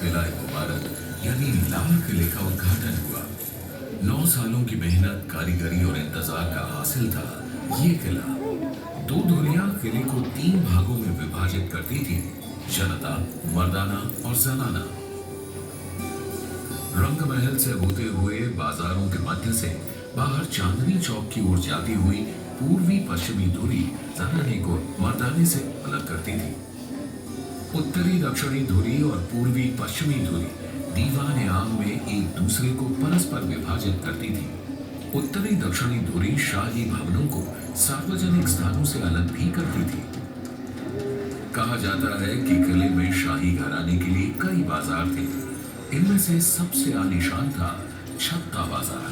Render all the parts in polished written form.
किला मुबारक यानी लाल किले का उद्घाटन हुआ। 9 सालों की मेहनत, कारीगरी और इंतजार का हासिल था ये किला। 2 धुरियां किले को 3 भागों में विभाजित करती थी, जनता, मर्दाना और जनाना। रंग महल से होते हुए बाजारों के मध्य से बाहर चांदनी चौक की ओर जाती हुई पूर्वी पश्चिमी धुरी जनाने को मर्दाने से अलग करती थी। उत्तरी दक्षिणी धुरी और पूर्वी पश्चिमी धुरी दीवान आम में एक दूसरे को परस्पर विभाजित करती थी। उत्तरी दक्षिणी धुरी शाही भवनों को सार्वजनिक स्थानों से अलग भी करती थी। कहा जाता है कि किले में शाही घराने के लिए कई बाजार थे। इनमें से सबसे आलीशान था छत्ता बाजार।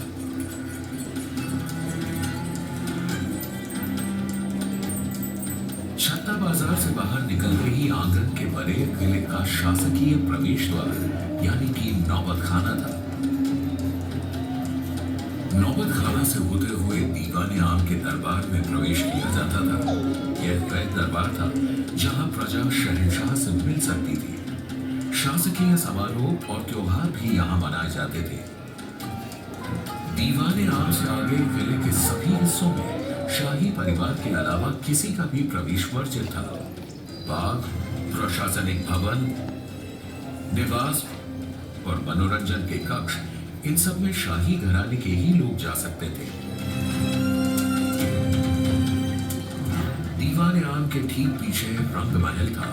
छत्ता बाजार से बाहर निकलते ही आंगन के बड़े किले का शासकीय प्रवेश द्वार यानी कि नौबत खाना था। नौबत खाना से होते हुए दीवाने आम के दरबार में प्रवेश किया जाता था। यह वह दरबार था जहां प्रजा शहंशाह से मिल सकती थी। शासकीय समारोह और त्योहार भी यहां मनाए जाते थे। दीवाने आम से आगे किले के सभी हिस्सों में शाही परिवार के अलावा किसी का भी प्रवेश वर्जित था। बाग, प्रशासनिक भवन, निवास और मनोरंजन के कक्ष, इन सब में शाही घराने के ही लोग जा सकते थे। दीवाने आम के ठीक पीछे रंग महल था।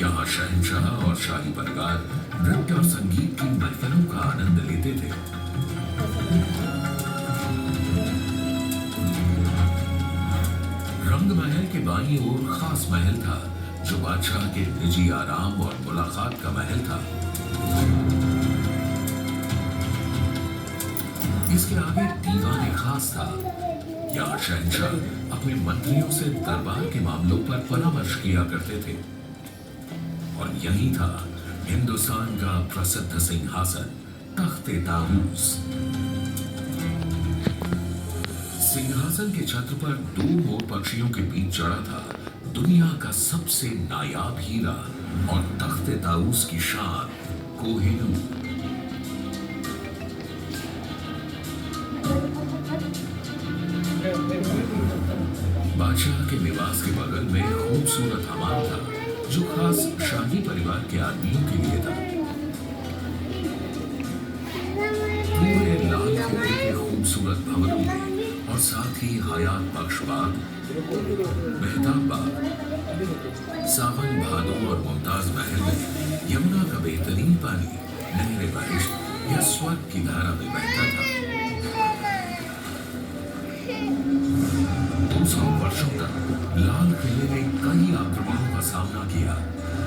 यहाँ शहंशाह और शाही परिवार नृत्य और संगीत की महफिलों का आनंद लेते थे। रंग महल के बाईं ओर खास महल था जो बादशाह के निजी आराम और मुलाकात का महल था। इसके आगे दीवान खास था। यहाँ शहंशाह अपने मंत्रियों से दरबार के मामलों पर परामर्श किया करते थे। और यही था हिंदुस्तान का प्रसिद्ध सिंहासन तख्त-ए-ताऊस। सिंहासन के छत्र पर 2 मोर पक्षियों के बीच चढ़ा था दुनिया का सबसे नायाब हीरा और तख्त-ए-ताऊस की शान कोहिनूर। बादशाह के निवास के बगल में खूबसूरत हमाम था जो खास शाही परिवार के आदमियों के लिए था। पूरे लाल किले के खूबसूरत भवनों में और साथ ही हयात बख्श बाग, मेहताब बाग, सावन भादो और मुमताज महल में यमुना का बेहतरीन पानी नहरे बहिश्त या स्वर्ग की धारा में बहता था। 200 वर्षों तक लाल किले ने कई आक्रमणों का सामना किया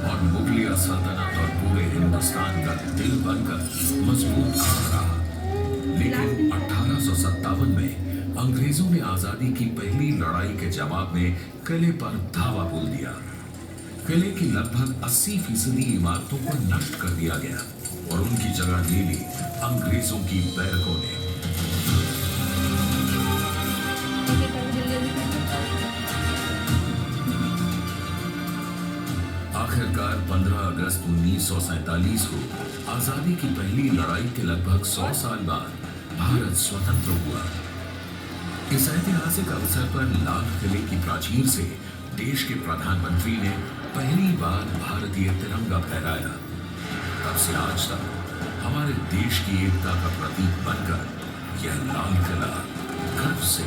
और मुगलिया सल्तनत और पूरे हिंदुस्तान का दिल बनकर मजबूत खड़ा रहा। लेकिन 1857 में अंग्रेजों ने आजादी की पहली लड़ाई के जवाब में किले पर धावा बोल दिया। किले की लगभग 80% इमारतों को नष्ट कर दिया गया और उनकी जगह ले ली अंग्रेजों की बैरकों ने। आखिरकार 15 अगस्त 1947 को आजादी की पहली लड़ाई के लगभग 100 साल बाद भारत स्वतंत्र हुआ। इस ऐतिहासिक अवसर पर लाल किले की प्राचीर से देश के प्रधानमंत्री ने पहली बार भारतीय तिरंगा फहराया। तब से आज तक हमारे देश की एकता का प्रतीक बनकर यह लाल किला गर्व से